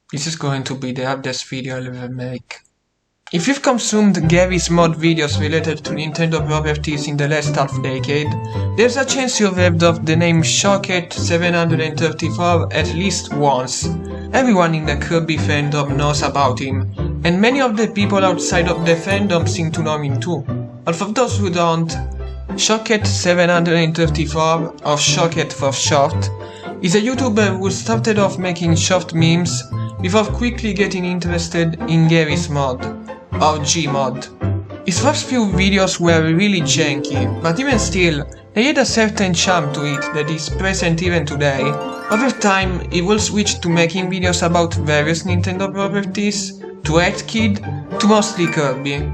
This is going to be the hardest video I'll ever make. If you've consumed Gary's mod videos related to Nintendo properties in the last half decade, there's a chance you've heard of the name ShockHat 734 at least once. Everyone in the Kirby fandom knows about him, and many of the people outside of the fandom seem to know him too. But for those who don't, ShockHat 734, or ShockHat for short, is a YouTuber who started off making short memes before quickly getting interested in Gary's mod, or GMOD. His first few videos were really janky, but even still, they had a certain charm to it that is present even today. Over time, he will switch to making videos about various Nintendo properties, to Kid, to mostly Kirby.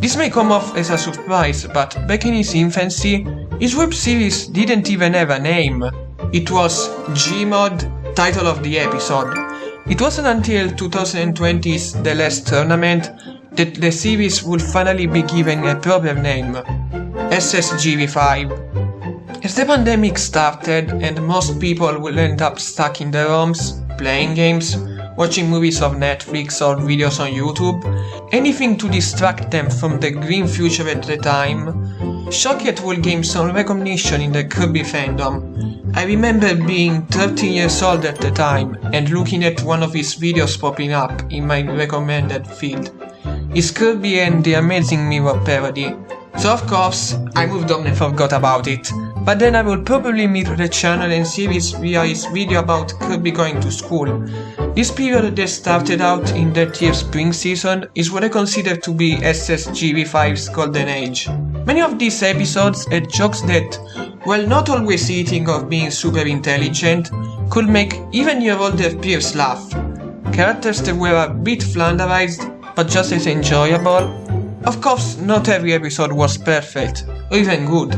This may come off as a surprise, but back in his infancy, his web series didn't even have a name. It was GMOD, title of the episode. It wasn't until 2020's The Last Tournament that the series would finally be given a proper name, SSGV5. As the pandemic started and most people will end up stuck in their homes, playing games, watching movies on Netflix or videos on YouTube, anything to distract them from the grim future at the time, ShockHat will gain some recognition in the Kirby fandom. I remember being 13 years old at the time and looking at one of his videos popping up in my recommended feed. It's Kirby and the Amazing Mirror parody. So of course, I moved on and forgot about it. But then I will probably meet the channel and series via his video about Kirby going to school. This period that started out in that year's spring season is what I consider to be SSGV5's golden age. Many of these episodes had jokes that, while not always eating or being super intelligent, could make even your older peers laugh. Characters that were a bit flanderized, but just as enjoyable. Of course, not every episode was perfect, or even good,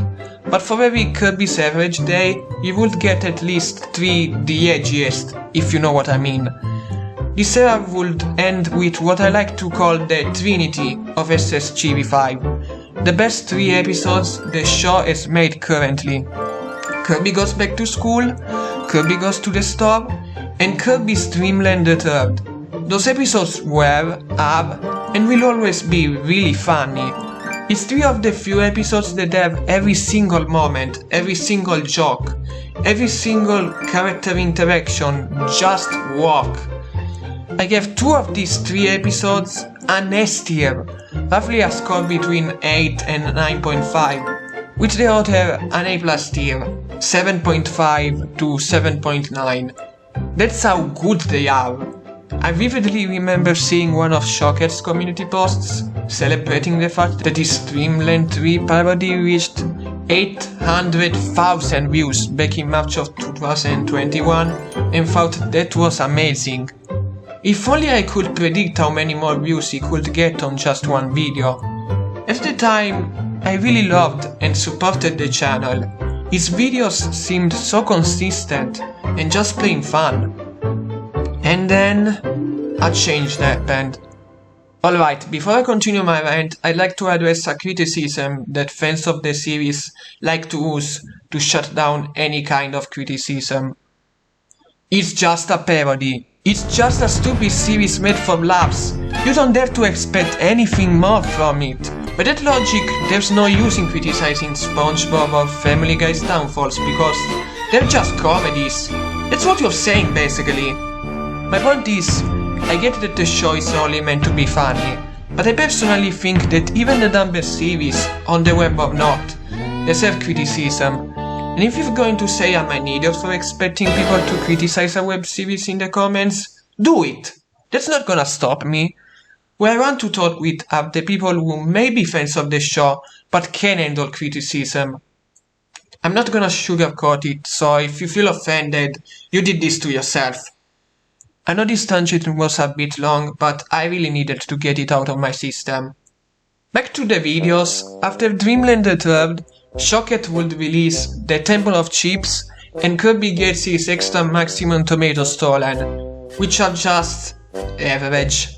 but for every Kirby's average day, you would get at least 3 the edgiest, if you know what I mean. This era would end with what I like to call the Trinity of SSGV5, the best 3 episodes the show has made currently. Kirby goes back to school, Kirby goes to the store, and Kirby's Dreamland the Third. Those episodes were, are, and will always be really funny. It's 3 of the few episodes that have every single moment, every single joke, every single character interaction just work. I gave 2 of these 3 episodes an S tier, roughly a score between 8 and 9.5, with the other an A+ tier, 7.5 to 7.9. That's how good they are. I vividly remember seeing one of ShockHat's community posts celebrating the fact that his Dreamland 3 parody reached 800,000 views back in March of 2021 and thought that was amazing. If only I could predict how many more views he could get on just one video. At the time, I really loved and supported the channel. His videos seemed so consistent and just plain fun. And then, a change happened. Alright, before I continue my rant, I'd like to address a criticism that fans of the series like to use to shut down any kind of criticism. It's just a parody. It's just a stupid series made for laughs. You don't dare to expect anything more from it. By that logic, there's no use in criticizing SpongeBob or Family Guy's downfalls because they're just comedies. That's what you're saying basically. My point is, I get that the show is only meant to be funny, but I personally think that even the dumbest series, on the web or not, deserve criticism. And if you're going to say I'm an idiot for expecting people to criticize a web series in the comments, do it! That's not gonna stop me. Who I want to talk with are the people who may be fans of the show, but can handle criticism. I'm not gonna sugarcoat it, so if you feel offended, you did this to yourself. I know this tangent was a bit long, but I really needed to get it out of my system. Back to the videos, after Dreamland the Third, ShockHat would release The Temple of Chips and Kirby gets his extra maximum tomato stolen, which are just average.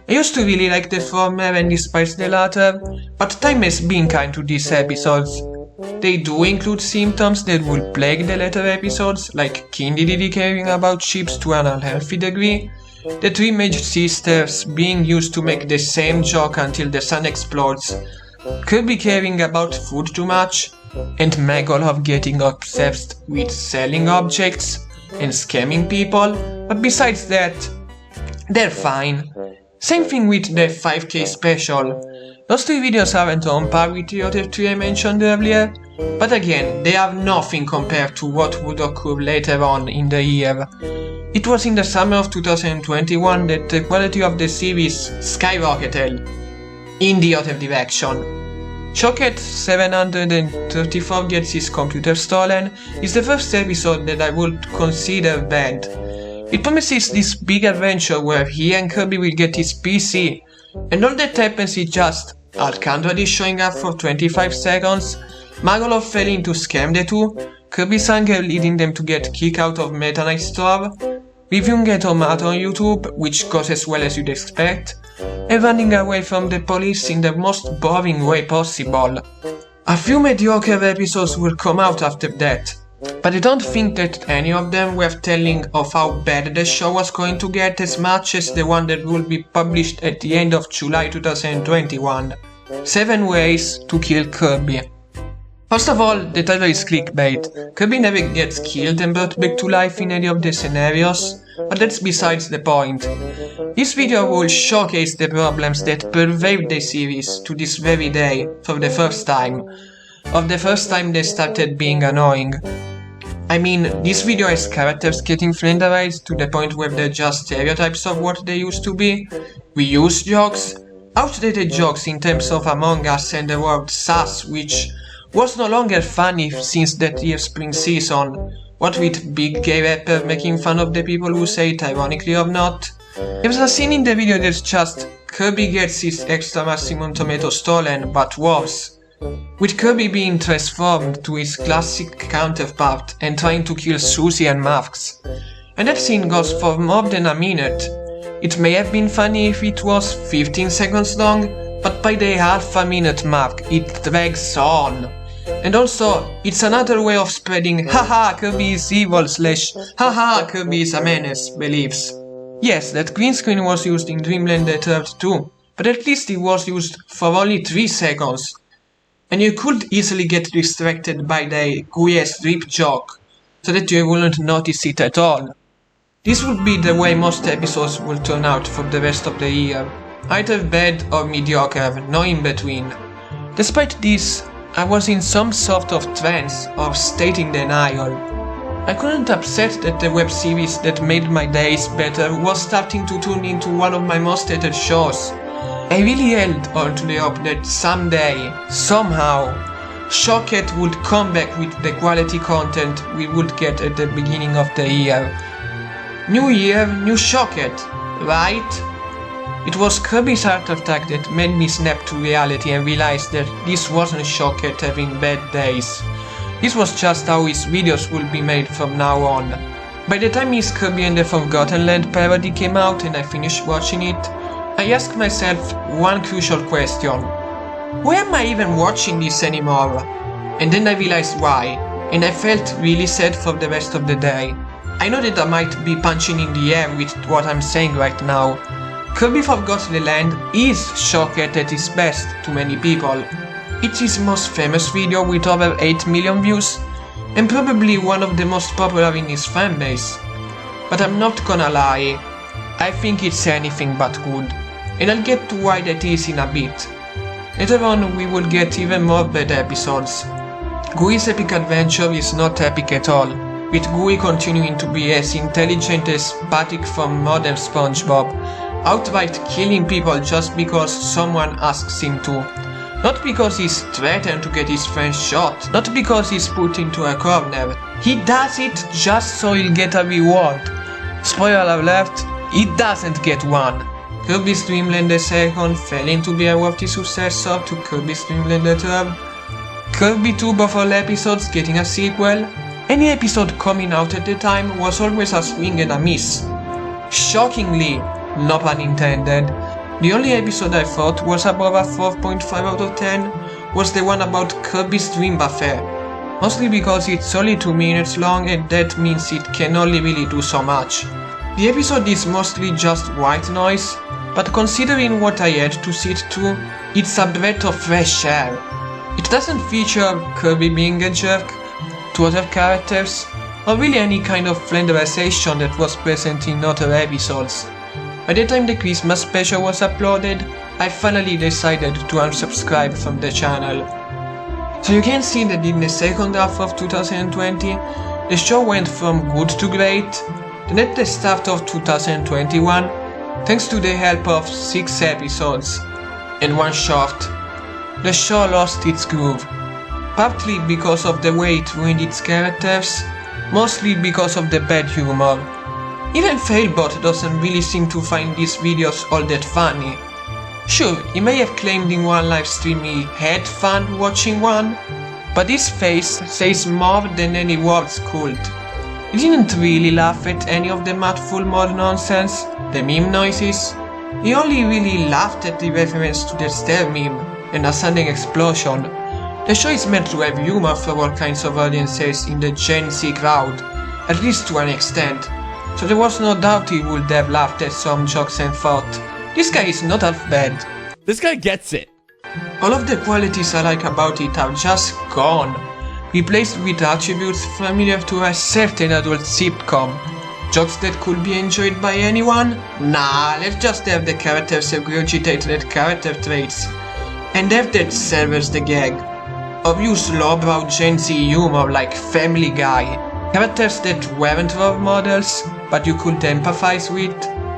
I used to really like the former and despise the latter, but time has been kind to these episodes. They do include symptoms that would plague the later episodes, like Kindy caring about chips to an unhealthy degree, the three major sisters being used to make the same joke until the sun explodes, Kirby caring about food too much, and Magolov getting obsessed with selling objects and scamming people, but besides that, they're fine. Same thing with the 5K special. Those three videos aren't on par with the other three I mentioned earlier, but again, they are nothing compared to what would occur later on in the year. It was in the summer of 2021 that the quality of the series skyrocketed in the other direction. ShockHat 734 gets his computer stolen is the first episode that I would consider bad. It promises this big adventure where he and Kirby will get his PC, and all that happens is just Alcandradi showing up for 25 seconds, Magolov failing to scam the two, Kirby's anger leading them to get kicked out of Meta Knight store, reviewing a tomato on YouTube, which goes as well as you'd expect, and running away from the police in the most boring way possible. A few mediocre episodes will come out after that, but I don't think that any of them were telling of how bad the show was going to get as much as the one that will be published at the end of July 2021. 7 Ways to Kill Kirby. First of all, the title is clickbait. Kirby never gets killed and brought back to life in any of the scenarios, but that's besides the point. This video will showcase the problems that pervade the series to this very day for the first time, or the first time they started being annoying. I mean, this video has characters getting flanderized to the point where they're just stereotypes of what they used to be, reused jokes, outdated jokes in terms of Among Us and the word sus, which was no longer funny since that year's spring season, what with big gay rapper making fun of the people who say it ironically or not. There's a scene in the video that's just Kirby gets his extra maximum tomato stolen, but worse, with Kirby being transformed to his classic counterpart and trying to kill Susie and Max. And that scene goes for more than a minute. It may have been funny if it was 15 seconds long, but by the half a minute mark it drags on. And also, it's another way of spreading haha Kirby is evil / haha Kirby is a menace beliefs. Yes, that green screen was used in Dreamland the 3rd too, but at least it was used for only 3 seconds. And you could easily get distracted by the gooey strip joke, so that you wouldn't notice it at all. This would be the way most episodes will turn out for the rest of the year. Either bad or mediocre, no in between. Despite this, I was in some sort of trance or state in denial. I couldn't accept that the web series that made my days better was starting to turn into one of my most hated shows. I really held on to the hope that someday, somehow, ShockHat would come back with the quality content we would get at the beginning of the year. New year, new ShockHat, right? It was Kirby's heart attack that made me snap to reality and realize that this wasn't ShockHat having bad days. This was just how his videos will be made from now on. By the time his Kirby and the Forgotten Land parody came out and I finished watching it, I asked myself one crucial question. Why am I even watching this anymore? And then I realized why, and I felt really sad for the rest of the day. I know that I might be punching in the air with what I'm saying right now. Kirby Forgotten Land is ShockHat at its best to many people. It's his most famous video with over 8 million views, and probably one of the most popular in his fanbase. But I'm not gonna lie, I think it's anything but good, and I'll get to why that is in a bit. Later on we will get even more bad episodes. Gooey's epic adventure is not epic at all, with Gooey continuing to be as intelligent as Patrick from modern SpongeBob, outright killing people just because someone asks him to. Not because he's threatened to get his friend shot, not because he's put into a corner. He does it just so he'll get a reward. Spoiler alert, he doesn't get one. Kirby's Dream Land the 2nd failing to be a worthy successor to Kirby's Dream Land the 3rd. Kirby 2 Buffalo episodes getting a sequel. Any episode coming out at the time was always a swing and a miss. Shockingly, no pun intended, the only episode I thought was above a 4.5 out of 10 was the one about Kirby's Dream Buffet. Mostly because it's only 2 minutes long and that means it can only really do so much. The episode is mostly just white noise, but considering what I had to sit through, it's a breath of fresh air. It doesn't feature Kirby being a jerk to other characters, or really any kind of flanderization that was present in other episodes. By the time the Christmas special was uploaded, I finally decided to unsubscribe from the channel. So you can see that in the second half of 2020, the show went from good to great, then at the start of 2021, thanks to the help of 6 episodes and 1 short, the show lost its groove, partly because of the way it ruined its characters, mostly because of the bad humor. Even Failbot doesn't really seem to find these videos all that funny. Sure, he may have claimed in one livestream he had fun watching one, but his face says more than any words could. He didn't really laugh at any of the mouthful more nonsense, the meme noises. He only really laughed at the reference to the stair meme and a sudden explosion. The show is meant to have humor for all kinds of audiences in the Gen Z crowd, at least to an extent, so there was no doubt he would have laughed at some jokes and thought, this guy is not half bad. This guy gets it. All of the qualities I like about it are just gone, replaced with attributes familiar to a certain adult sitcom. Jokes that could be enjoyed by anyone? Nah, let's just have the characters regurgitate their character traits, and have that serve as the gag. Or use lowbrow Gen Z humor like Family Guy. Characters that weren't role models, but you could empathize with.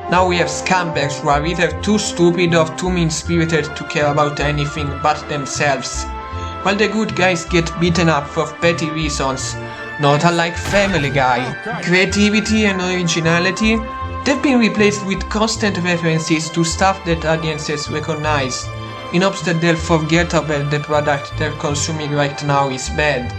Now we have scumbags who are either too stupid or too mean-spirited to care about anything but themselves, while the good guys get beaten up for petty reasons, not unlike Family Guy. Creativity and originality, they've been replaced with constant references to stuff that audiences recognize, in hopes that they'll forget about the product they're consuming right now is bad.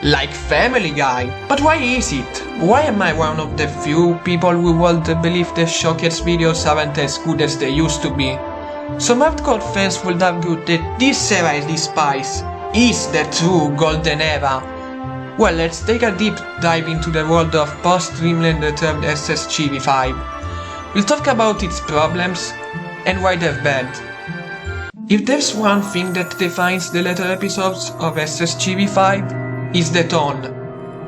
Like Family Guy. But why is it? Why am I one of the few people who hold the belief that ShockHat's videos aren't as good as they used to be? Some hardcore fans would argue that this era I despise is the true golden era. Well, let's take a deep dive into the world of post-Dreamland termed SSGV5. We'll talk about its problems and why they're bad. If there's one thing that defines the later episodes of SSGV5, is the tone.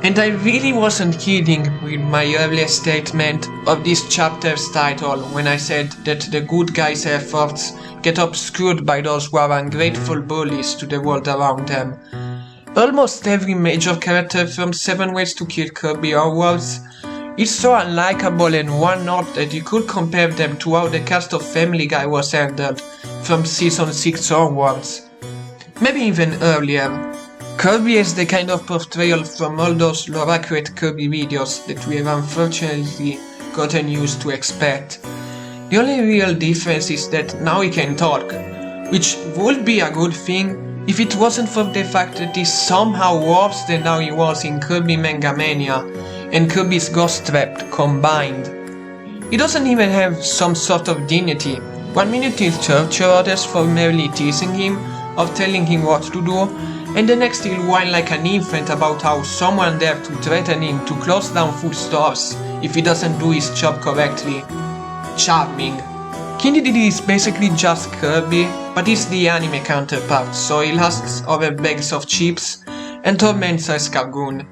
And I really wasn't kidding with my earlier statement of this chapter's title when I said that the good guys' efforts get obscured by those who are ungrateful bullies to the world around them. Almost every major character from 7 Ways to Kill Kirby onwards is so unlikable and one-note that you could compare them to how the cast of Family Guy was handled from season 6 onwards. Maybe even earlier. Kirby is the kind of portrayal from all those lore-accurate Kirby videos that we have unfortunately gotten used to expect. The only real difference is that now he can talk, which would be a good thing if it wasn't for the fact that he's somehow worse than how he was in Kirby Manga Mania and Kirby's Ghost Trap combined. He doesn't even have some sort of dignity. 1 minute he'll torture others for merely teasing him or telling him what to do, and the next he'll whine like an infant about how someone dared to threaten him to close down food stores if he doesn't do his job correctly. Charming. Kid Didi is basically just Kirby, but he's the anime counterpart, so he lusts over bags of chips and torments a Escargoon.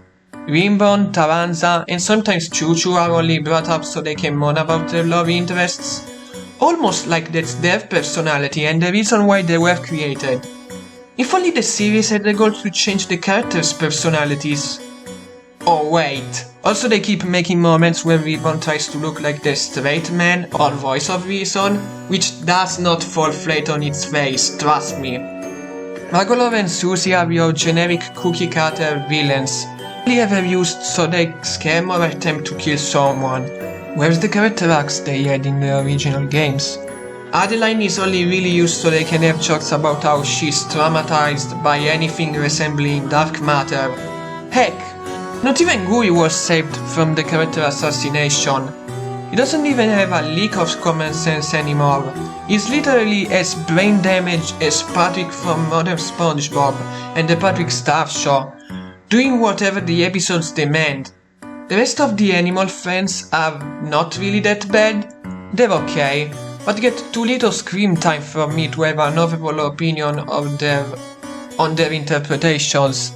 Rimbon, Taranza, and sometimes Choo-Choo are only brought up so they can moan about their love interests, almost like that's their personality and the reason why they were created. If only the series had the goal to change the characters' personalities. Oh wait, also they keep making moments where Ribbon tries to look like the straight man or voice of reason, which does not fall flat on its face, trust me. Magolov and Susie are your generic cookie cutter villains, only ever used so they scam or attempt to kill someone. Where's the character arcs they had in the original games? Adeline is only really used so they can have jokes about how she's traumatized by anything resembling dark matter. Heck, not even Gui was saved from the character assassination. He doesn't even have a lick of common sense anymore. He's literally as brain damaged as Patrick from Modern SpongeBob and the Patrick Star Show, doing whatever the episodes demand. The rest of the animal friends are not really that bad. They're okay, but get too little screen time for me to have an overall opinion on their interpretations.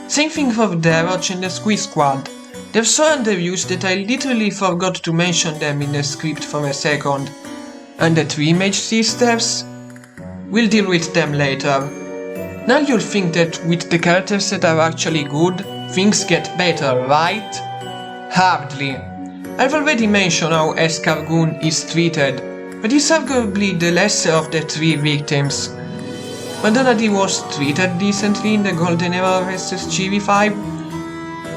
Same thing for the Roach and the Squeeze Squad. They're so underused that I literally forgot to mention them in the script for a second. And the three Mage Sisters? We'll deal with them later. Now you'll think that with the characters that are actually good, things get better, right? Hardly. I've already mentioned how Escargoon is treated, but he's arguably the lesser of the three victims. Madonadi was treated decently in the golden era of SSGV5,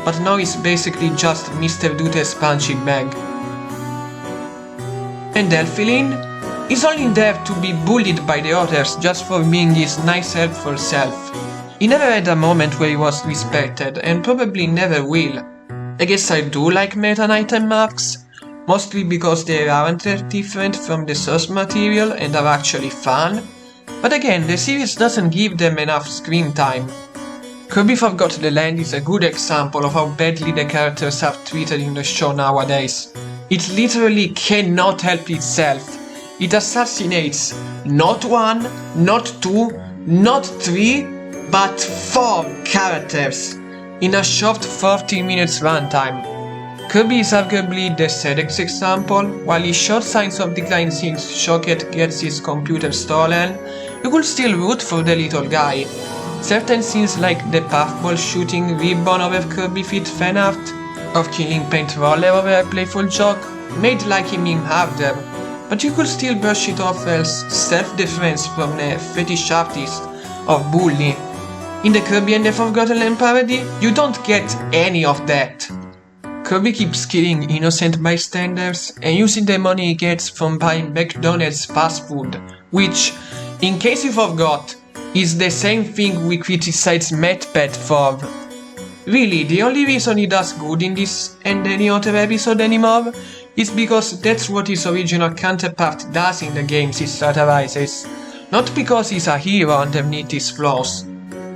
but now he's basically just Mr. Dooter's punching bag. And Delphine is only there to be bullied by the others just for being his nice helpful self. He never had a moment where he was respected, and probably never will. I guess I do like meta item marks, mostly because they aren't that different from the source material and are actually fun, but again, the series doesn't give them enough screen time. Kirby Forgot the Land is a good example of how badly the characters are treated in the show nowadays. It literally cannot help itself. It assassinates not one, not two, not three, but 4 characters in a short 14 minutes runtime. Kirby is arguably the saddest example. While he showed signs of decline since ShockHat gets his computer stolen, you could still root for the little guy. Certain scenes like the Puffballs shooting ribbon over Kirby feet fan art, of killing Paint Roller over a playful joke, made liking him harder, but you could still brush it off as self-defense from a fetish artist or bully. In the Kirby and the Forgotten Land parody, you don't get any of that. Kirby keeps killing innocent bystanders and using the money he gets from buying McDonald's fast food, which, in case you forgot, is the same thing we criticize MatPat for. Really, the only reason he does good in this and any other episode anymore is because that's what his original counterpart does in the games he satirizes, not because he's a hero underneath his flaws.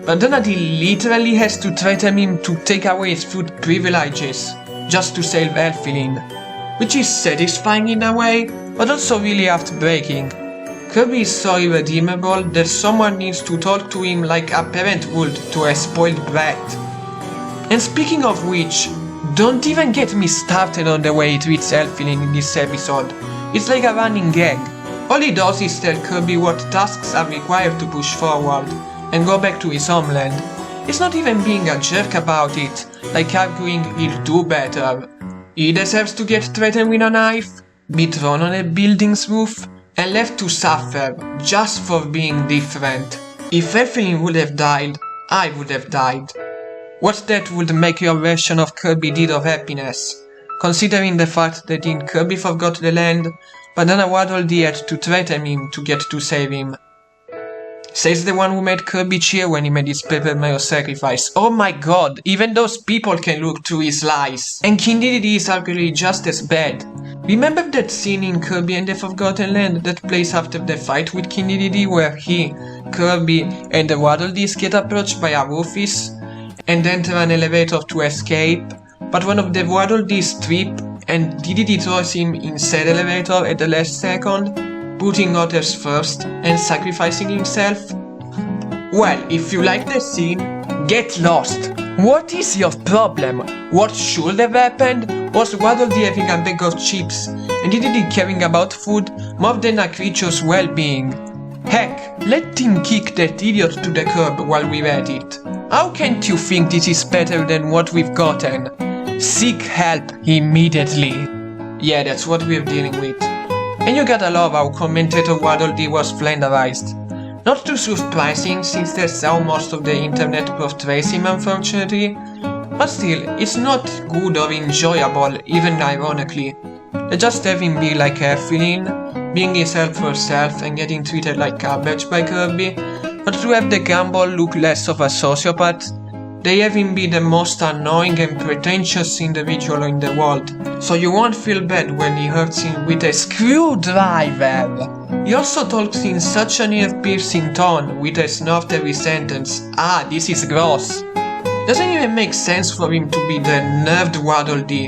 But Donati literally has to threaten him to take away his food privileges just to save Elfilin, which is satisfying in a way, but also really heartbreaking. Kirby is so irredeemable that someone needs to talk to him like a parent would to a spoiled brat. And speaking of which, don't even get me started on the way he treats Elfilin in this episode. It's like a running gag. All he does is tell Kirby what tasks are required to push forward and go back to his homeland. It's not even being a jerk about it, like arguing he'll do better. He deserves to get threatened with a knife, be thrown on a building's roof, and left to suffer just for being different. If Elfilin would have died, I would have died. What that would make your version of Kirby Deed of Happiness, considering the fact that in Kirby Forgot the Land, Banana Waddle had to threaten him to get to save him. Says the one who made Kirby cheer when he made his Paper Mario sacrifice. Oh my god, even those people can look through his lies. And King Dedede is arguably just as bad. Remember that scene in Kirby and the Forgotten Land that plays after the fight with King Dedede where he, Kirby, and the Waddle Dees get approached by a Rufus and enter an elevator to escape, but one of the Waddle Dees trip and Dedede throws him in said elevator at the last second, putting others first and sacrificing himself? Well, if you like the scene, get lost. What is your problem? What should have happened was Waddle Dee having a bag of chips and Dedede caring about food more than a creature's well-being. Heck, let him kick that idiot to the curb while we're at it. How can't you think this is better than what we've gotten? Seek help immediately. Yeah, that's what we're dealing with. And you gotta love how commentator Waddle Dee was flanderized. Not too surprising since that's how most of the internet portrays him, unfortunately, but still, it's not good or enjoyable, even ironically. They just have him be like Elfilin, being his helpful self and getting treated like garbage by Kirby, but to have the Gumball look less of a sociopath, they have him be the most annoying and pretentious individual in the world, so you won't feel bad when he hurts him with a screwdriver. He also talks in such an ear-piercing tone with a snort every sentence. Ah, this is gross. Doesn't even make sense for him to be the nerfed Waddle Dee.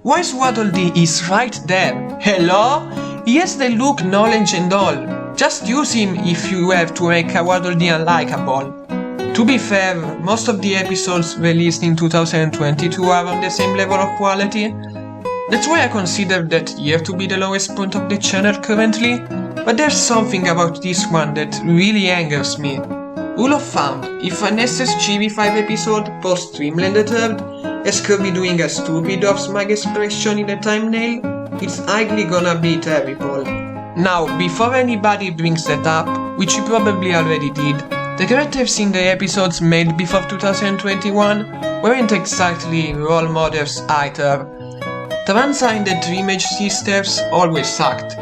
Why is Waddle Dee is right there? Hello? He has the look, knowledge and all. Just use him if you have to make a Waddle Dee unlikable. To be fair, most of the episodes released in 2022 are on the same level of quality. That's why I consider that year to be the lowest point of the channel currently, but there's something about this one that really angers me. Rule of thumb, if an SSGV5 episode post Streamlander third has Kirby doing a stupid off-smug expression in the thumbnail, it's highly gonna be terrible. Now, before anybody brings that up, which you probably already did, the characters in the episodes made before 2021 weren't exactly role models either. Taranza and the Dreamage sisters always sucked,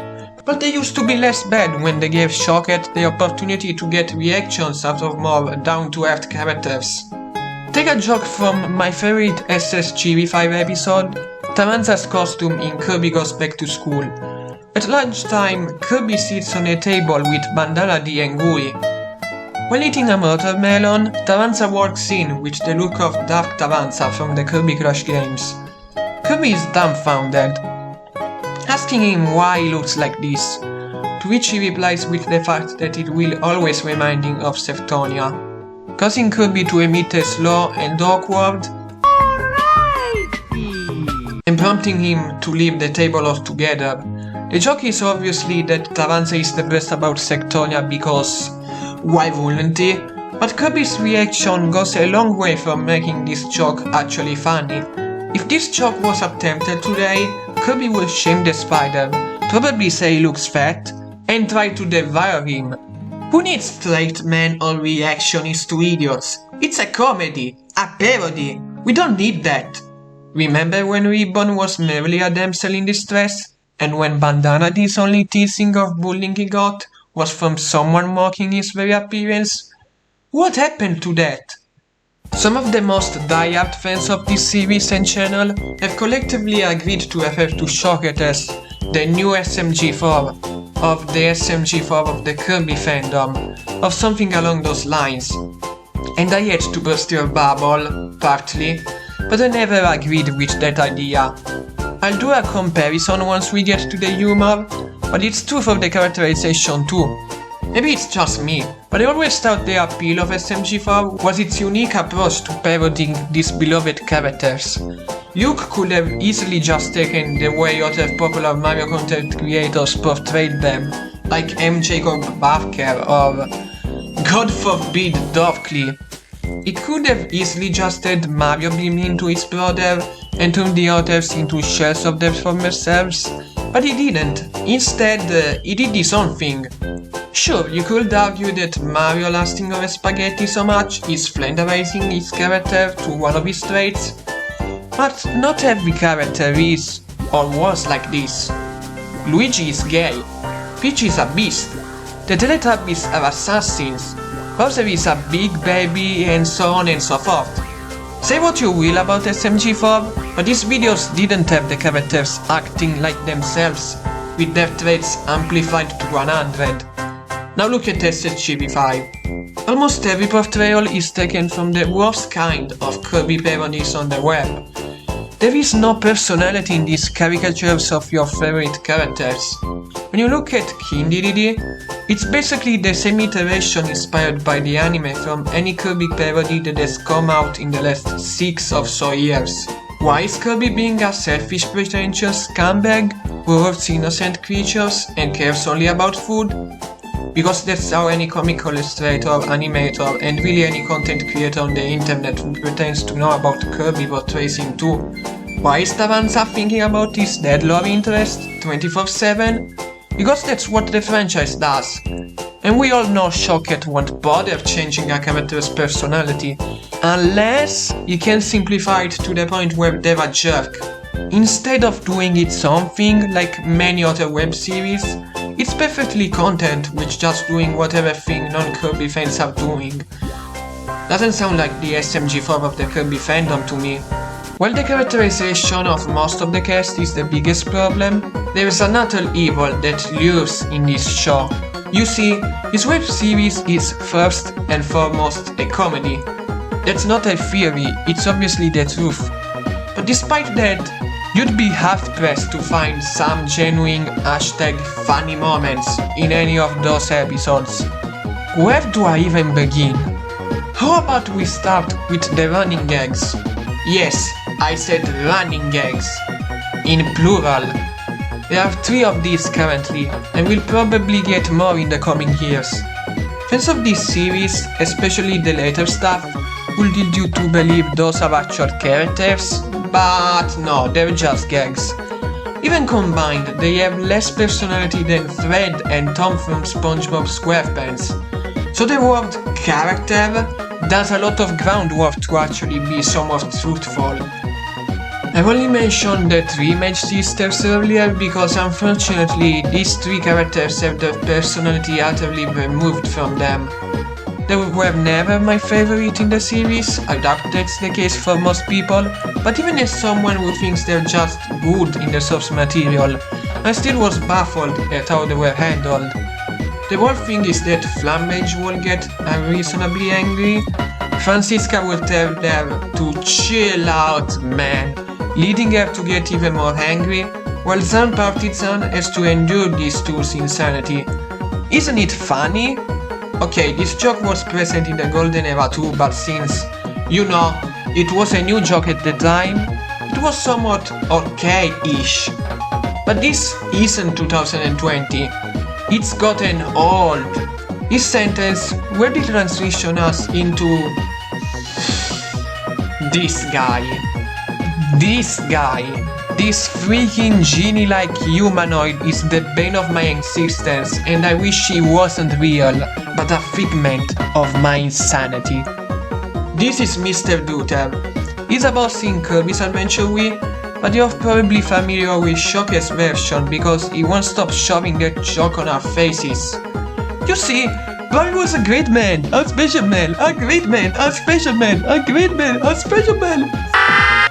but they used to be less bad when they gave ShockHat the opportunity to get reactions out of more down-to-earth characters. Take a joke from my favorite SSGV5 episode, Taranza's costume in Kirby Goes Back to School. At lunchtime, Kirby sits on a table with Bandana D and Gui. While eating a watermelon, Taranza walks in with the look of Dark Taranza from the Kirby Crush games. Kirby is dumbfounded, asking him why he looks like this, to which he replies with the fact that it will always remind him of Septonia, causing Kirby to emit a slow and awkward and prompting him to leave the table altogether. The joke is obviously that Taranza is depressed about Septonia because why wouldn't he? But Kirby's reaction goes a long way from making this joke actually funny. If this joke was attempted today, Kirby will shame the spider, probably say he looks fat, and try to devour him. Who needs straight men or reactionists to idiots? It's a comedy, a parody, we don't need that. Remember when Ribbon was merely a damsel in distress? And when Bandana D's only teasing or bullying he got was from someone mocking his very appearance? What happened to that? Some of the most die-hard fans of this series and channel have collectively agreed to refer to ShockHat as the new SMG4, of the SMG4 of the Kirby fandom, or something along those lines. And I hate to burst your bubble, partly, but I never agreed with that idea. I'll do a comparison once we get to the humor, but it's true for the characterization too. Maybe it's just me, but I always thought the appeal of SMG4 was its unique approach to parodying these beloved characters. Luke could have easily just taken the way other popular Mario content creators portrayed them, like M. Jacob Barker or, God forbid, Dorkly. It could have easily just had Mario beam into his brother and turn the others into shells of their former selves, but he didn't. Instead, he did his own thing. Sure, you could argue that Mario lasting over spaghetti so much is flanderizing his character to one of his traits, but not every character is, or was like this. Luigi is gay, Peach is a beast, the Teletubbies are assassins, Bowser is a big baby, and so on and so forth. Say what you will about SMG4, but these videos didn't have the characters acting like themselves, with their traits amplified to 100. Now look at SSGV5. Almost every portrayal is taken from the worst kind of Kirby parodies on the web. There is no personality in these caricatures of your favorite characters. When you look at Kindididi, it's basically the same iteration inspired by the anime from any Kirby parody that has come out in the last 6 or so years. Why is Kirby being a selfish, pretentious scumbag who hurts innocent creatures and cares only about food? Because that's how any comic illustrator, animator, and really any content creator on the internet who pretends to know about Kirby portrays him too. Why is Taranza thinking about his dead love interest 24/7? Because that's what the franchise does. And we all know ShockHat won't bother changing a character's personality, unless you can simplify it to the point where they're a jerk. Instead of doing its own thing like many other web series, it's perfectly content with just doing whatever thing non-Kirby fans are doing. Doesn't sound like the SMG4 of the Kirby fandom to me. While the characterization of most of the cast is the biggest problem, there is another evil that lures in this show. You see, this web series is first and foremost a comedy. That's not a theory, it's obviously the truth. But despite that, you'd be hard-pressed to find some genuine #funny moments in any of those episodes. Where do I even begin? How about we start with the running gags? Yes, I said running gags. In plural. There are 3 of these currently, and we'll probably get more in the coming years. Fans of this series, especially the later stuff, would lead you to believe those are actual characters, but no, they're just gags. Even combined, they have less personality than Fred and Tom from SpongeBob SquarePants. So the word character does a lot of groundwork to actually be somewhat truthful. I've only mentioned the 3 Mage sisters earlier because unfortunately these 3 characters have their personality utterly removed from them. They were never my favorite in the series, I doubt that's the case for most people, but even as someone who thinks they're just good in the source material, I still was baffled at how they were handled. The whole thing is that Flammage will get unreasonably angry. Francisca will tell them to chill out, man, leading her to get even more angry, while Zan Partizan has to endure these two's insanity. Isn't it funny? Okay, this joke was present in the Golden Era too, but since, you know, it was a new joke at the time, it was somewhat okay-ish. But this isn't 2020. It's gotten old. This sentence really transitions us into this guy. This freaking genie-like humanoid is the bane of my existence, and I wish he wasn't real, but a figment of my insanity. This is Mr. Dooter. He's a boss in Kirby's Adventure Wii, but you're probably familiar with ShockHat's version because he won't stop shoving that joke on our faces. You see, Barry was a great man, a special man, a great man, a special man, a great man, a special man.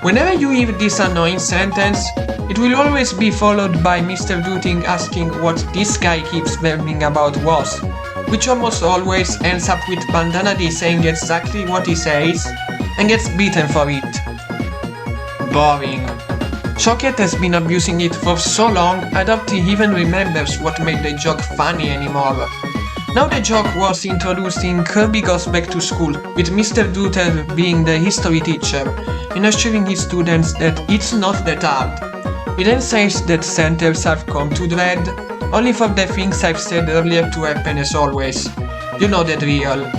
Whenever you hear this annoying sentence, it will always be followed by Mr. Dooting asking what this guy keeps blabbing about was, which almost always ends up with Bandana D saying exactly what he says, and gets beaten for it. Boring. ShockHat has been abusing it for so long, I doubt he even remembers what made the joke funny anymore. Now the joke was introduced in Kirby Goes Back to School, with Mr. Dooter being the history teacher, and assuring his students that it's not that hard. He then says that centers have come to dread, only for the things I've said earlier to happen as always. You know the drill.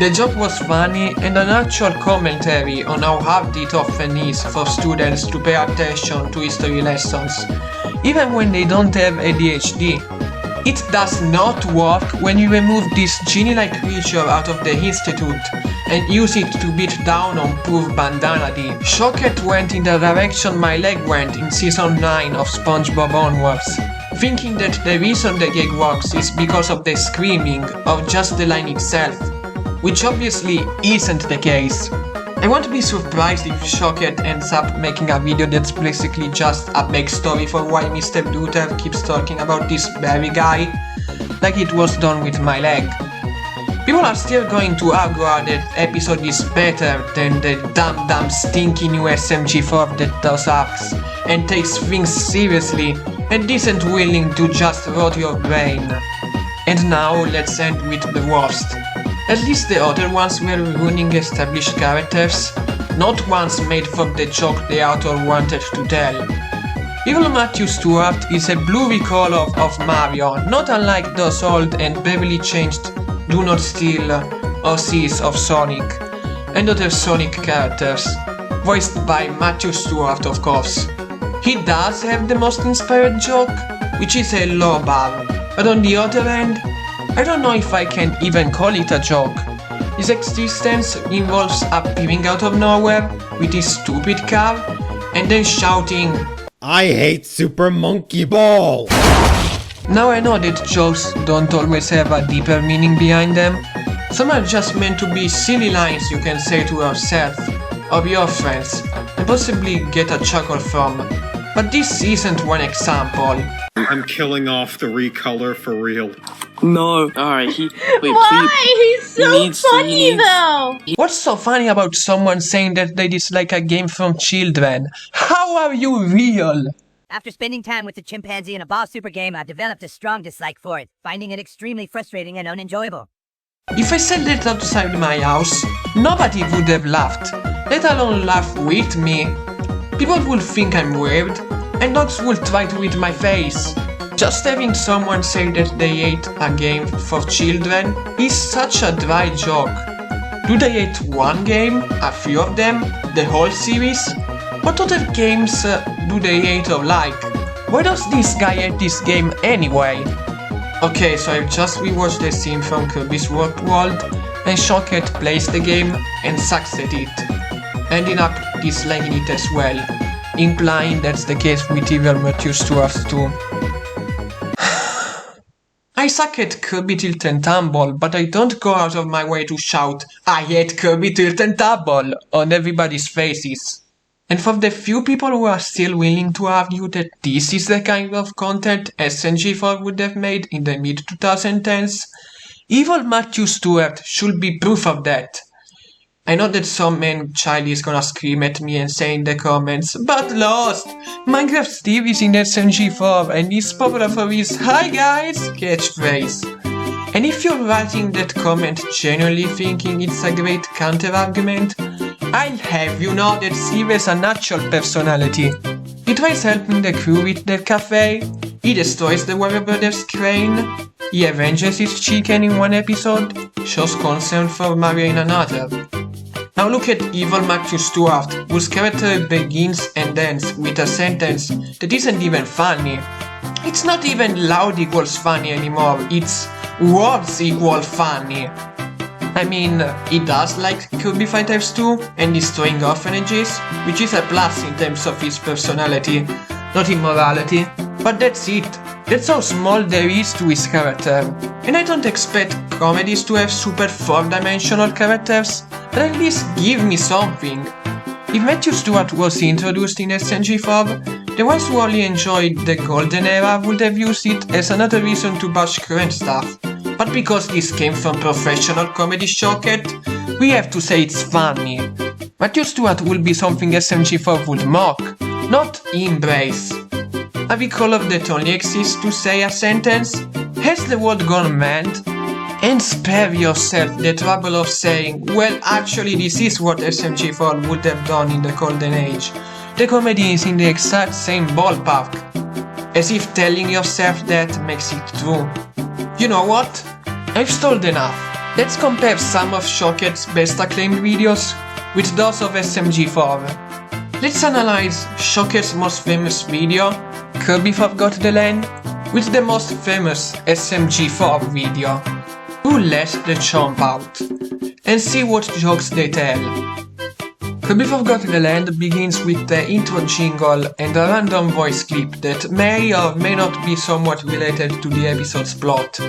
The joke was funny and an actual commentary on how hard it often is for students to pay attention to history lessons, even when they don't have ADHD. It does not work when you remove this genie-like creature out of the institute and use it to beat down on poor Bandana D. ShockHat went in the direction my leg went in season 9 of SpongeBob onwards, thinking that the reason the gag works is because of the screaming or just the line itself, which obviously isn't the case. I won't be surprised if ShockHat ends up making a video that's basically just a backstory for why Mr. Dooter keeps talking about this Barry guy, like it was done with my leg. People are still going to argue that episode is better than the dumb stinky new SMG4 that does arcs and takes things seriously and isn't willing to just rot your brain. And now let's end with the worst. At least the other ones were ruining established characters, not ones made for the joke the author wanted to tell. Evil Matthew Stewart is a blue recall of Mario, not unlike those old and barely changed Do Not Steal OCs of Sonic, and other Sonic characters, voiced by Matthew Stewart of course. He does have the most inspired joke, which is a low bar, but on the other hand, I don't know if I can even call it a joke. His existence involves appearing out of nowhere with his stupid car and then shouting, "I hate Super Monkey Ball!" Now I know that jokes don't always have a deeper meaning behind them. Some are just meant to be silly lines you can say to yourself or your friends and possibly get a chuckle from. But this isn't one example. I'm killing off the recolor for real. No. Alright, wait, Why? please. He's so funny though. What's so funny about someone saying that they dislike a game from children? How are you real? After spending time with the chimpanzee in a boss super game, I've developed a strong dislike for it, finding it extremely frustrating and unenjoyable. If I said that outside my house, nobody would have laughed, let alone laugh with me. People would think I'm weird, and dogs would try to eat my face. Just having someone say that they hate a game for children is such a dry joke. Do they hate one game? A few of them? The whole series? What other games do they hate or like? Why does this guy hate this game anyway? Okay, so I've just rewatched the scene from Kirby's World, and ShockHat plays the game and sucks at it, ending up disliking it as well, implying that's the case with evil Matthew Stewart too. I suck at Kirby Tilt and Tumble, but I don't go out of my way to shout, "I hate Kirby Tilt and Tumble" on everybody's faces. And for the few people who are still willing to argue that this is the kind of content SSGV5 would have made in the mid-2010s, evil Matthew Stewart should be proof of that. I know that some man child is gonna scream at me and say in the comments, "But Lost! Minecraft Steve is in SSGV5 and he's popular for his 'Hi guys' catchphrase." And if you're writing that comment genuinely thinking it's a great counter-argument, I'll have you know that Steve has a natural personality. He tries helping the crew with their cafe, he destroys the Warrior Brothers crane, he avenges his chicken in one episode, shows concern for Mario in another. Now look at evil Matthew Stewart, whose character begins and ends with a sentence that isn't even funny. It's not even loud equals funny anymore, it's words equal funny. I mean, he does like Kirby 5 2 and destroying orphanages, which is a plus in terms of his personality, not immorality, but that's it. That's how small there is to his character. And I don't expect comedies to have super 4-dimensional characters, but at least give me something. If Matthew Stewart was introduced in SSGV5, the ones who only enjoyed the golden era would have used it as another reason to bash current stuff. But because this came from professional comedy ShockHat, we have to say it's funny. Matthew Stewart will be something SSGV5 would mock, not embrace. A recolor that only exists to say a sentence, "Has the world gone mad?" And spare yourself the trouble of saying, "Well, actually this is what SSGV5 would have done in the golden age. The comedy is in the exact same ballpark." As if telling yourself that makes it true. You know what? I've stalled enough. Let's compare some of ShockHat's best acclaimed videos with those of SSGV5. Let's analyze ShockHat's most famous video, Kirby Forgot the Land, with the most famous SSGV5 video, Who Let the Chomp Out, and see what jokes they tell. Kirby Forgot the Land begins with the intro jingle and a random voice clip that may or may not be somewhat related to the episode's plot.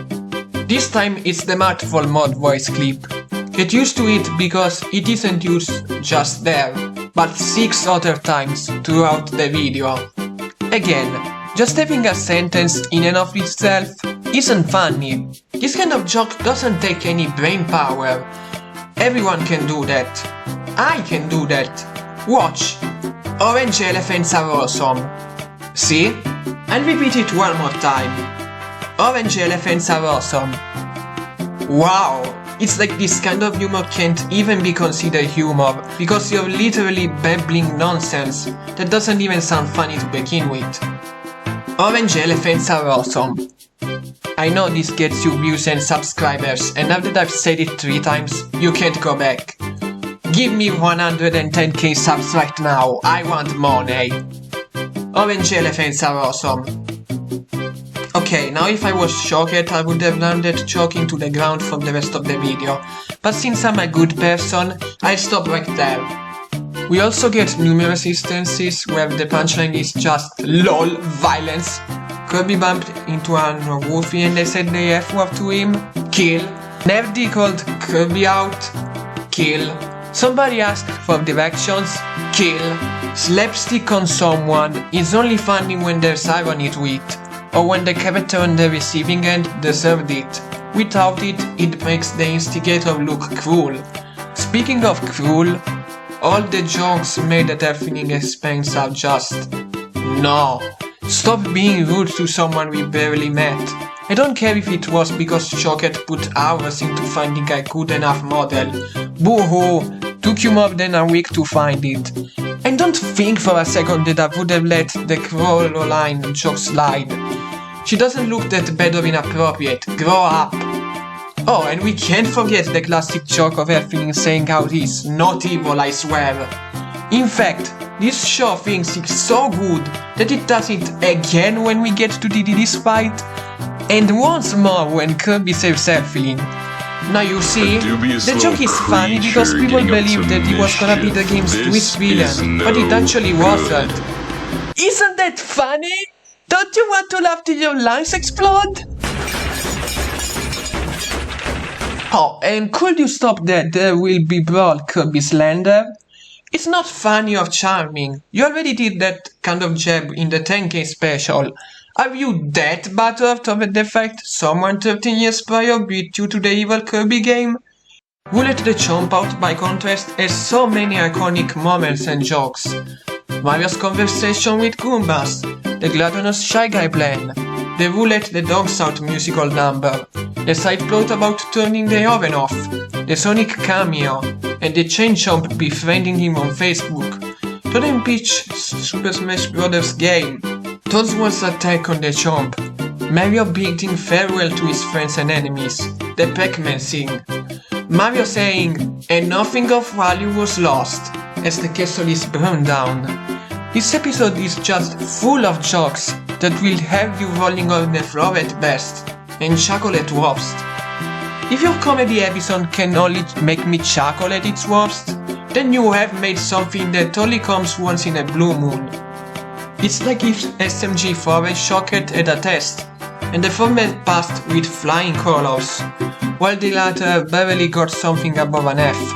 This time it's the Matful mod voice clip. Get used to it because it isn't used just there, but 6 other times throughout the video. Again, just having a sentence in and of itself isn't funny. This kind of joke doesn't take any brain power. Everyone can do that. I can do that. Watch. Orange elephants are awesome. See? I'll repeat it one more time. Orange elephants are awesome. Wow. It's like this kind of humor can't even be considered humor because you're literally babbling nonsense that doesn't even sound funny to begin with. Orange elephants are awesome. I know this gets you views and subscribers, and now that I've said it 3 times, you can't go back. Give me 110k subs right now, I want money. Orange elephants are awesome. Okay, now if I was ShockHat, I would have landed choking to the ground for the rest of the video, but since I'm a good person, I'll stop right there. We also get numerous instances where the punchline is just LOL violence. Kirby bumped into a Woofy and they said the F word to him, kill. Nerdy called Kirby out, kill. Somebody asked for directions, kill. Slapstick on someone is only funny when there's irony to it, or when the character on the receiving end deserved it. Without it, it makes the instigator look cruel. Speaking of cruel, all the jokes made at Elfening expense are just... no. Stop being rude to someone we barely met. I don't care if it was because ShockHat put hours into finding a good enough model. Boo-hoo, took you more than a week to find it. And don't think for a second that I would have let the crawl line joke slide. She doesn't look that bad or inappropriate. Grow up. Oh, and we can't forget the classic joke of Elfening saying how he's not evil, I swear. In fact, this show thinks it's so good that it does it again when we get to this fight, and once more when Kirby saves Elfening. Now you see, the joke is funny because people believed that he was gonna be the game's twist villain, but it actually wasn't. Isn't that funny? Don't you want to laugh till your lungs explode? Oh, and could you stop that there will be brawl Kirby slander? It's not funny or charming. You already did that kind of jab in the 10k special. Are you that buttered over the fact someone 13 years prior beat you to the evil Kirby game? Bullet the Chomp Out, by contrast, has so many iconic moments and jokes. Mario's conversation with Goombas, the Gluttonous Shy Guy plan, the Roulette the Dogs Out musical number, the side plot about turning the oven off, the Sonic cameo, and the Chain Chomp befriending him on Facebook, Toad and Peach Super Smash Bros. Game, Toad's Wall's attack on the Chomp, Mario bidding farewell to his friends and enemies, the Pac-Man scene, Mario saying, "and nothing of value was lost," as the castle is burned down. This episode is just full of jokes that will have you rolling on the floor at best, and chuckle at worst. If your comedy episode can only make me chuckle at its worst, then you have made something that only comes once in a blue moon. It's like if SMG5 and ShockHat had a test, and the former passed with flying colors, while the latter barely got something above an F.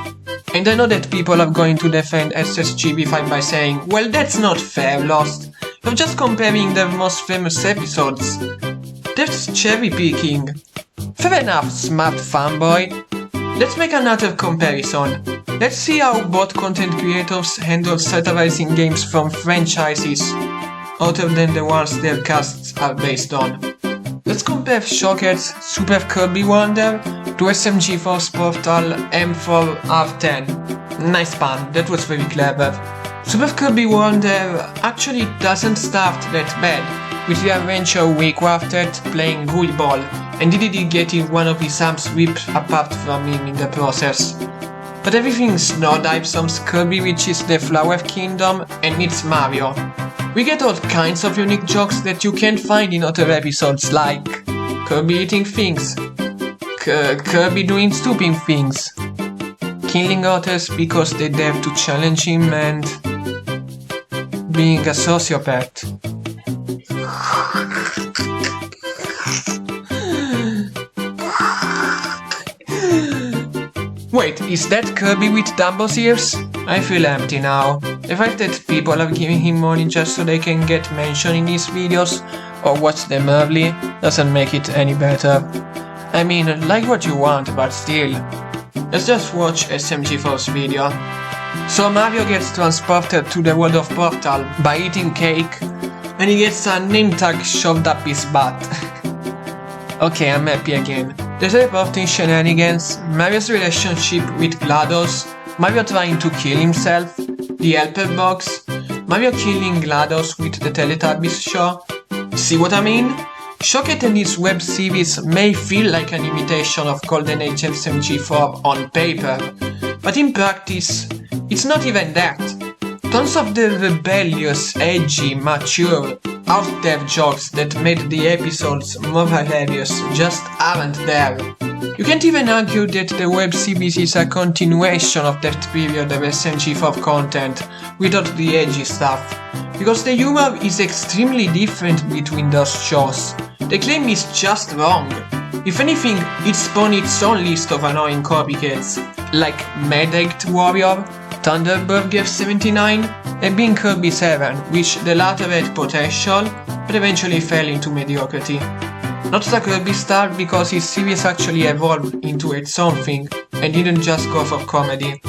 And I know that people are going to defend SSGV5 by saying, well, that's not fair, Lost. You're just comparing their most famous episodes. That's cherry picking. Fair enough, smart fanboy. Let's make another comparison. Let's see how both content creators handle satirizing games from franchises other than the ones their casts are based on. Let's compare ShockHat's Super Kirby Wonder to SMG4's Portal M4R10. Nice pun, that was very clever. Super Kirby Wonder actually doesn't start that bad, with the adventure we crafted playing Gully Ball, and DDD getting one of his arms ripped apart from him in the process. But everything snowdives on Kirby reaches the Flower Kingdom and meets Mario. We get all kinds of unique jokes that you can't find in other episodes, like Kirby eating things, Kirby doing stupid things, killing others because they dare to challenge him, and being a sociopath. Wait, is that Kirby with Dumbo's ears? I feel empty now. The fact that people are giving him money just so they can get mentioned in his videos or watch them early doesn't make it any better. I mean, like what you want, but still. Let's just watch SMG4's video. So Mario gets transported to the world of Portal by eating cake, and he gets a name tag shoved up his butt. Okay, I'm happy again. The teleporting shenanigans, Mario's relationship with GLaDOS, Mario trying to kill himself, the helper box, Mario killing GLaDOS with the Teletubbies show. See what I mean? ShockHat and his web series may feel like an imitation of Golden Age SMG4 on paper, but in practice, it's not even that. Tons of the rebellious, edgy, mature, out there jokes that made the episodes more hilarious just aren't there. You can't even argue that the web series is a continuation of that period of SMG4 content without the edgy stuff, because the humor is extremely different between those shows. The claim is just wrong. If anything, it spawned its own list of annoying copycats. like Mediocrity Warrior, Thunderburger 79, and being Kirby 7, which the latter had potential, but eventually fell into mediocrity. Not the Kirby star because his series actually evolved into its own thing, and didn't just go for comedy.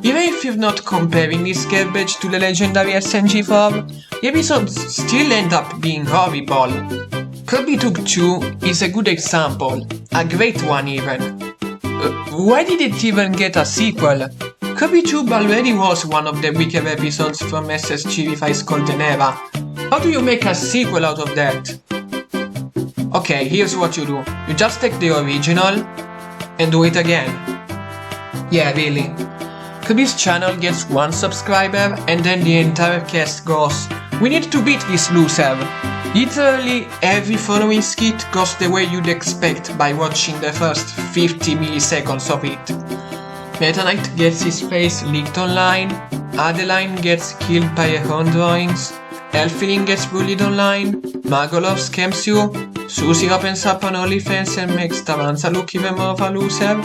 Even if you're not comparing this garbage to the legendary SSGV5, the episodes still end up being horrible. Kirby Took 2 is a good example, a great one even. Why did it even get a sequel? Kirby Tube already was one of the weaker episodes from SSGV5's golden era. How do you make a sequel out of that? Okay, here's what you do. You just take the original and do it again. Yeah, really. Kirby's channel gets 1 subscriber and then the entire cast goes, "We need to beat this loser." Literally every following skit goes the way you'd expect by watching the first 50 milliseconds of it. Meta Knight gets his face leaked online, Adeline gets killed by her own drawings, Elfilin gets bullied online, Magolov scams you, Susie opens up on OnlyFans and makes Taranza look even more of a loser,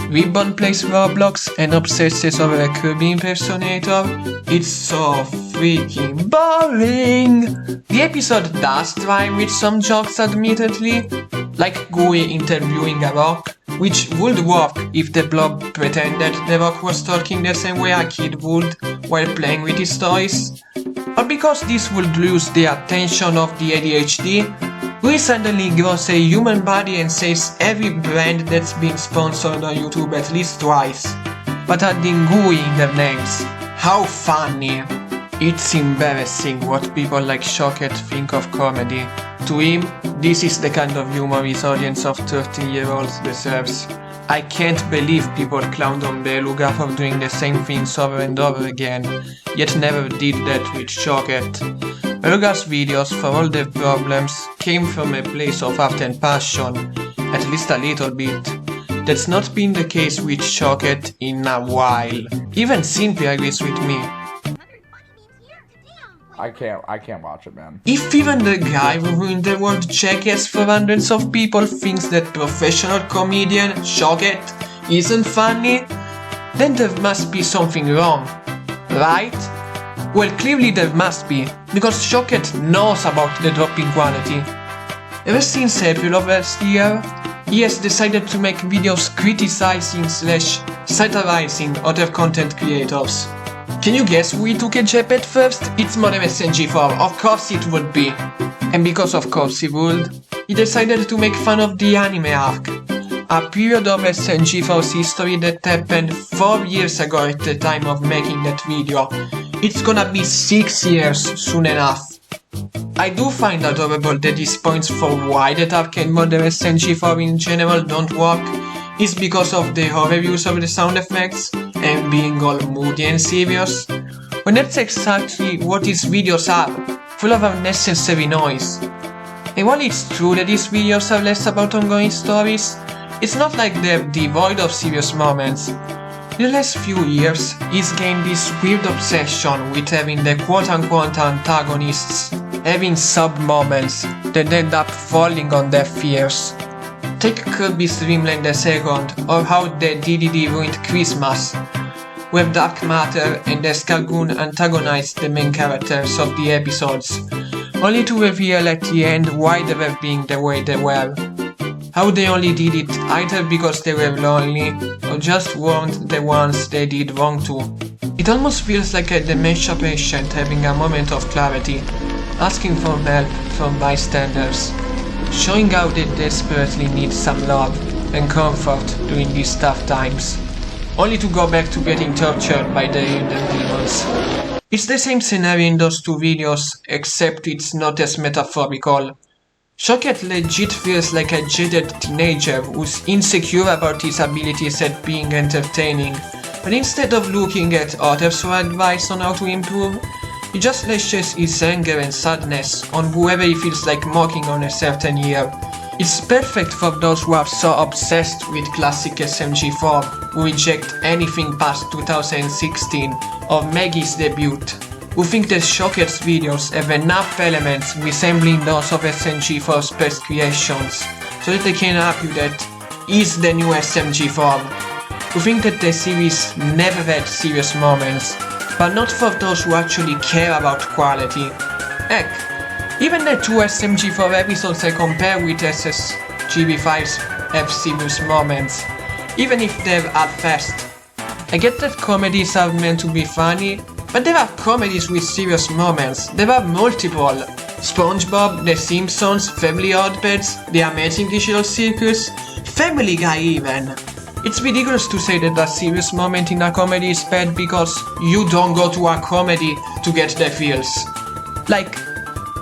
Ribbon plays Roblox and obsesses over a Kirby impersonator. It's so freaking boring! The episode does try with some jokes admittedly, like Gooey interviewing a rock, which would work if the blob pretended the rock was talking the same way a kid would while playing with his toys. But because this would lose the attention of the ADHD, Gooey suddenly grows a human body and says every brand that's been sponsored on YouTube at least twice, but adding Gooey in their names. How funny! It's embarrassing what people like ShockHat think of comedy. To him, this is the kind of humor his audience of 13-year-olds deserves. I can't believe people clowned on Beluga for doing the same things over and over again, yet never did that with ShockHat. Beluga's videos, for all their problems, came from a place of art and passion, at least a little bit. That's not been the case with ShockHat in a while. Even Simply agrees with me. I can't watch it, man. If even the guy who ruined the word jackass for hundreds of people thinks that professional comedian ShockHat isn't funny, then there must be something wrong, right? Well, clearly there must be, because ShockHat knows about the drop in quality. Ever since April of last year, he has decided to make videos criticizing / satirizing other content creators. Can you guess who he took a jab at first? It's Modern SSGV5, of course it would be. And because of course he would, he decided to make fun of the anime arc, a period of SSGV5's history that happened 4 years ago at the time of making that video. It's gonna be 6 years soon enough. I do find adorable that his points for why that arc and Modern SSGV5 in general don't work is because of the overuse of the sound effects and being all moody and serious, when that's exactly what his videos are, full of unnecessary noise. And while it's true that his videos are less about ongoing stories, it's not like they're devoid of serious moments. In the last few years, he's gained this weird obsession with having the quote-unquote antagonists having sub-moments that end up falling on deaf ears. Take Kirby's Dreamland 2nd, or how the DDD ruined Christmas, where Dark Matter and Escargoon antagonized the main characters of the episodes, only to reveal at the end why they were being the way they were. How they only did it either because they were lonely, or just weren't the ones they did wrong to. It almost feels like a dementia patient having a moment of clarity, asking for help from bystanders, showing how they desperately need some love and comfort during these tough times, only to go back to getting tortured by the hidden demons. It's the same scenario in those two videos, except it's not as metaphorical. ShockHat legit feels like a jaded teenager who's insecure about his abilities at being entertaining, but instead of looking at others for advice on how to improve, he just lashes his anger and sadness on whoever he feels like mocking on a certain year. It's perfect for those who are so obsessed with classic SSGV5, who reject anything past 2016 or Maggie's debut, who think that ShockHat's videos have enough elements resembling those of SSGV4's past creations, so that they can argue that he's the new SSGV4. who think that the series never had serious moments, but not for those who actually care about quality. Heck, even the two SMG4 episodes I compare with SSGV5's have serious moments, even if they're at first. I get that comedies are meant to be funny, but there are comedies with serious moments. There are multiple. SpongeBob, The Simpsons, Family Oddbeds, The Amazing Digital Circus, Family Guy even. It's ridiculous to say that a serious moment in a comedy is bad because you don't go to a comedy to get the feels. Like,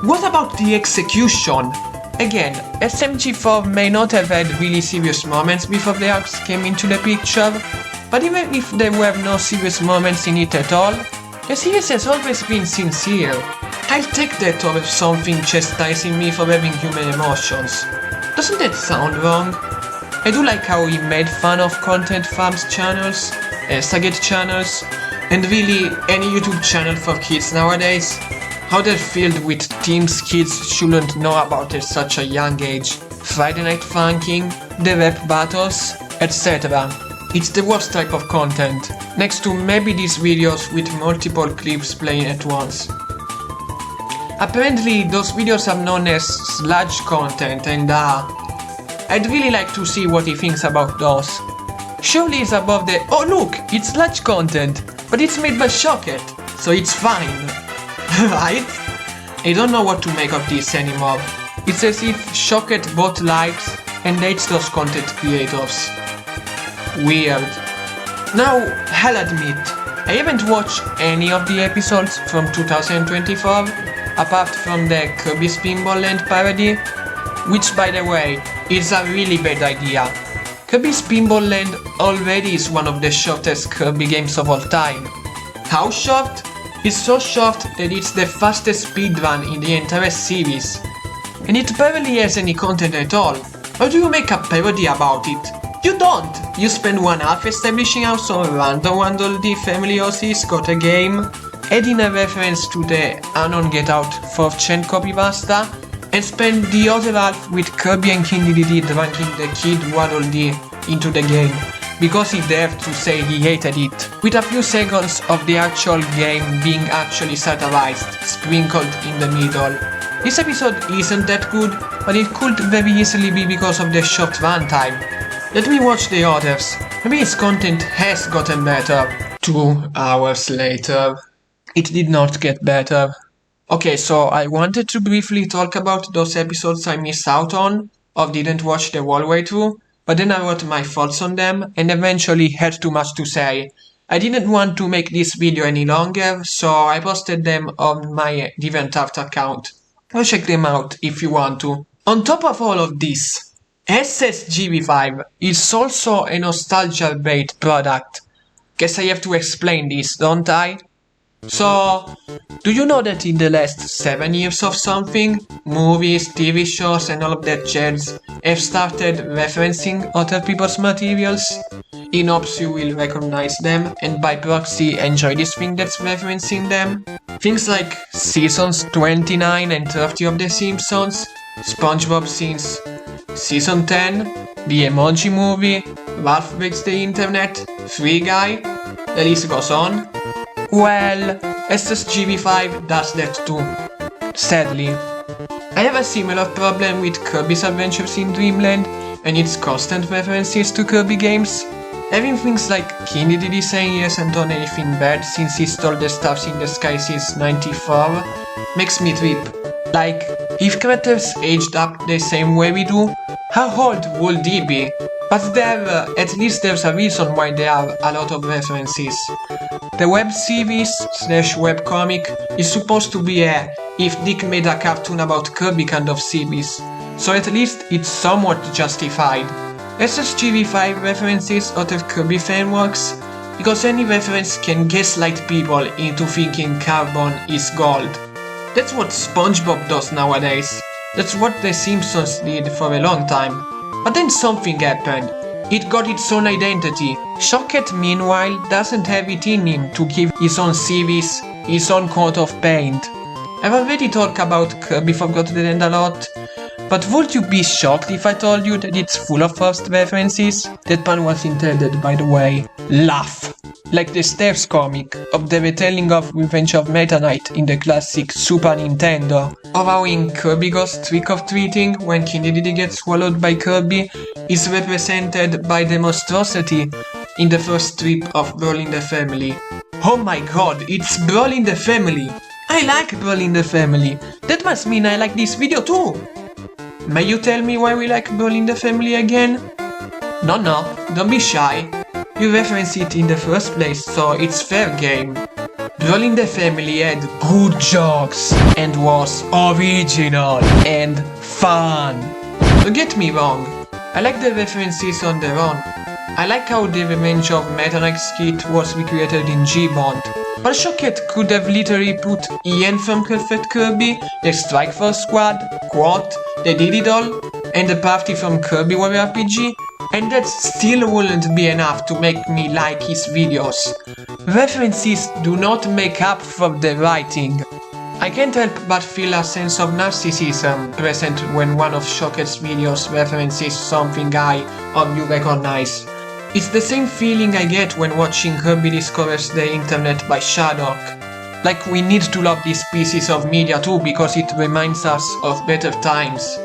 what about the execution? Again, SMG4 may not have had really serious moments before the arcs came into the picture, but even if there were no serious moments in it at all, the series has always been sincere. I'll take that over something chastising me for having human emotions. Doesn't that sound wrong? I do like how he made fun of content farms channels, ShockHat channels, and really any YouTube channel for kids nowadays. How they're filled with themes kids shouldn't know about at such a young age. Friday Night Funking, the rap battles, etc. It's the worst type of content, next to maybe these videos with multiple clips playing at once. Apparently those videos are known as sludge content and I'd really like to see what he thinks about those. Surely it's above the oh look, it's sludge content, but it's made by ShockHat, so it's fine. Right? I don't know what to make of this anymore. It's as if ShockHat both likes and hates those content creators. Weird. Now, I'll admit, I haven't watched any of the episodes from 2024, apart from the Kirby Pinball Land parody, which by the way, is a really bad idea. Kirby's Pinball Land already is one of the shortest Kirby games of all time. How short? It's so short that it's the fastest speedrun in the entire series. And it barely has any content at all. How do you make a parody about it? You don't! You spend 1 half establishing how some random 1D family OCs got a game, adding a reference to the Anon Get Out 4chan copypasta, and spend the other half with Kirby and King DDD drunking the kid Waddle Dee into the game, because he dared to say he hated it, with a few seconds of the actual game being actually satirized, sprinkled in the middle. This episode isn't that good, but it could very easily be because of the short runtime. Let me watch the others. Maybe his content has gotten better. 2 hours later. It did not get better. Okay, so I wanted to briefly talk about those episodes I missed out on, or didn't watch the whole way through, but then I wrote my thoughts on them, and eventually had too much to say. I didn't want to make this video any longer, so I posted them on my DeviantArt account. Go check them out if you want to. On top of all of this, SSGV5 is also a nostalgia-bait product. Guess I have to explain this, don't I? So, do you know that in the last 7 years of something, movies, TV shows and all of that jazz have started referencing other people's materials? In hopes you will recognize them and by proxy enjoy this thing that's referencing them? Things like seasons 29 and 30 of The Simpsons, SpongeBob since season 10, the Emoji Movie, Ralph Breaks the Internet, Free Guy, the list goes on. Well, SSGV5 does that too, sadly. I have a similar problem with Kirby's Adventures in Dreamland and its constant references to Kirby games. Having things like King DDD saying he hasn't done anything bad since he stole the Stars in the Sky since 94 makes me trip. Like, if characters aged up the same way we do, how old would he be? But at least there's a reason why there are a lot of references. The web series / webcomic is supposed to be a if Dick made a cartoon about Kirby kind of series, so at least it's somewhat justified. SSGV5 references other Kirby fanworks because any reference can gaslight people into thinking carbon is gold. That's what SpongeBob does nowadays. That's what The Simpsons did for a long time. But then something happened. It got its own identity. ShockHat, meanwhile, doesn't have it in him to give his own series, his own coat of paint. I've already talked about Kirby Forgotten Land a lot, But would you be shocked if I told you that it's full of forced references? That pun was intended, by the way. Laugh! Like the Stairs comic of the retelling of Revenge of Meta Knight in the classic Super Nintendo. Or how in Kirby Goes trick-or-treating, when Kennedy gets swallowed by Kirby, is represented by the monstrosity in the first strip of Brawl in the Family. Oh my god, it's Brawl in the Family! I like Brawl in the Family! That must mean I like this video too! May you tell me why we like Brawl in the Family again? No, don't be shy. You reference it in the first place, so it's fair game. Brawl in the Family had good jokes and was original and fun. Don't get me wrong, I like the references on their own. I like how the Revenge of Meta Knight skit was recreated in GMOD. But ShockHat could have literally put Ian from Perfect Kirby, the Strike Force Squad, Quat, the Did It All, and the party from Kirby Warrior RPG, and that still wouldn't be enough to make me like his videos. References do not make up for the writing. I can't help but feel a sense of narcissism present when one of ShockHat's videos references something I or you recognize. It's the same feeling I get when watching Kirby discovers the internet by Shadok. Like we need to love these pieces of media too because it reminds us of better times.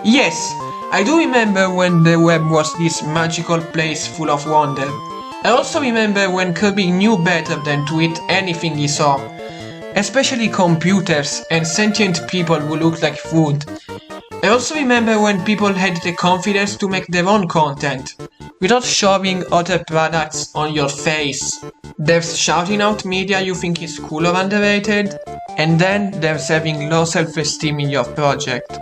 Yes, I do remember when the web was this magical place full of wonder. I also remember when Kirby knew better than to eat anything he saw. Especially computers and sentient people who looked like food. I also remember when people had the confidence to make their own content, without shoving other products on your face. There's shouting out media you think is cool or underrated, and then there's having low self-esteem in your project.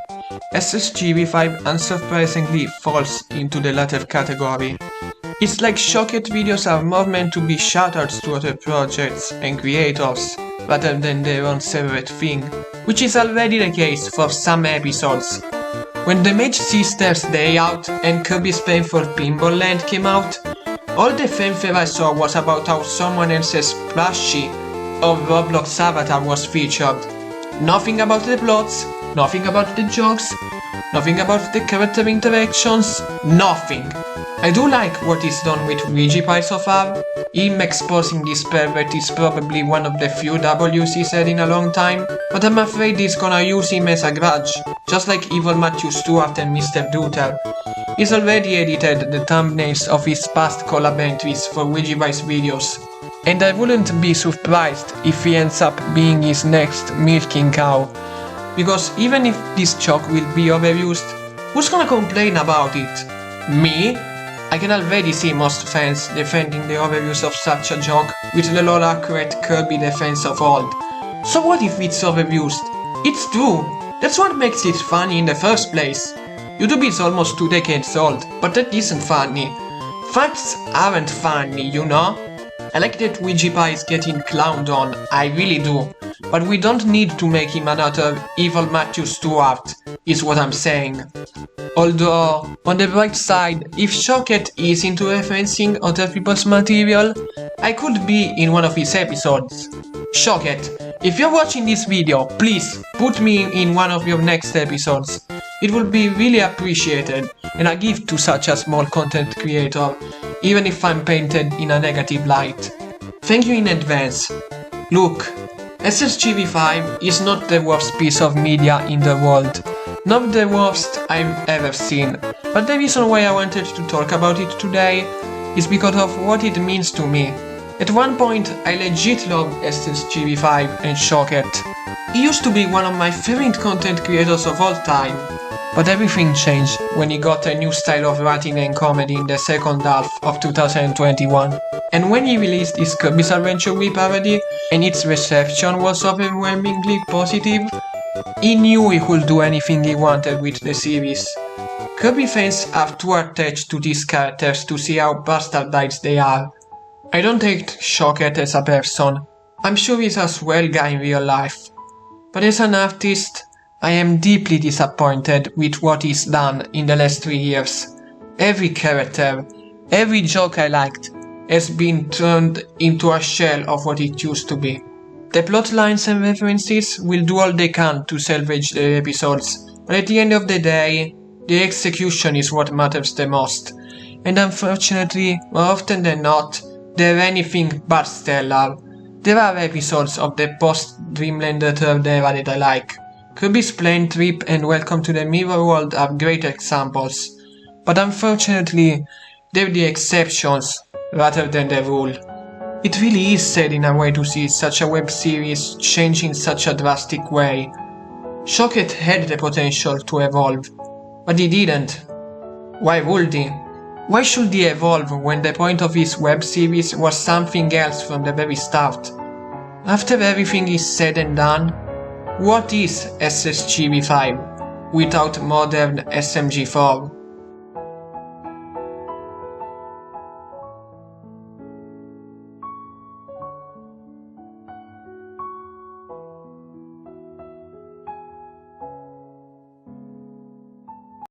SSGV5 unsurprisingly falls into the latter category. It's like ShockHat videos are more meant to be shoutouts to other projects and creators, rather than their own separate thing, which is already the case for some episodes. When the Mage Sisters Day Out and Kirby's Painful Pinball Land came out, all the fanfare I saw was about how someone else's plushie or Roblox avatar was featured. Nothing about the plots, nothing about the jokes, nothing about the character interactions, nothing. I do like what is done with Ouija so far. Him exposing this pervert is probably one of the few W's he's had in a long time, but I'm afraid he's gonna use him as a grudge, just like evil Matthew Stewart and Mr. Dooter. He's already edited the thumbnails of his past collab entries for Ouija's videos, and I wouldn't be surprised if he ends up being his next milking cow. Because even if this joke will be overused, who's gonna complain about it? Me? I can already see most fans defending the overuse of such a joke with the lol accurate Kirby defense of old. So what if it's overused? It's true, that's what makes it funny in the first place. YouTube is almost 2 decades old, but that isn't funny. Facts aren't funny, you know? I like that Ouija is getting clowned on, I really do. But we don't need to make him another evil Matthew Stewart, is what I'm saying. Although, on the bright side, if ShockHat is into referencing other people's material, I could be in one of his episodes. ShockHat, if you're watching this video, please put me in one of your next episodes. It would be really appreciated, and a gift to such a small content creator, even if I'm painted in a negative light. Thank you in advance. Look, SSGV5 is not the worst piece of media in the world. Not the worst I've ever seen, but the reason why I wanted to talk about it today is because of what it means to me. At one point, I legit loved SSGV5 and ShockHat. He used to be one of my favorite content creators of all time, but everything changed when he got a new style of writing and comedy in the second half of 2021. And when he released his Kirby's Adventure Wii parody, and its reception was overwhelmingly positive, he knew he could do anything he wanted with the series. Kirby fans are too attached to these characters to see how bastardized they are. I don't hate ShockHat as a person. I'm sure he's a swell guy in real life. But as an artist, I am deeply disappointed with what he's done in the last 3 years. Every character, every joke I liked, has been turned into a shell of what it used to be. The plot lines and references will do all they can to salvage their episodes, but at the end of the day, the execution is what matters the most, and unfortunately, more often than not, they're anything but stellar. There are episodes of the post-Dreamlander third era that I like. Kirby's Plane Trip and Welcome to the Mirror World are great examples, but unfortunately, they're the exceptions rather than the rule. It really is sad in a way to see such a web series change in such a drastic way. ShockHat had the potential to evolve, but he didn't. Why would he? Why should he evolve when the point of his web series was something else from the very start? After everything is said and done, what is SSGV5 without modern SMG4?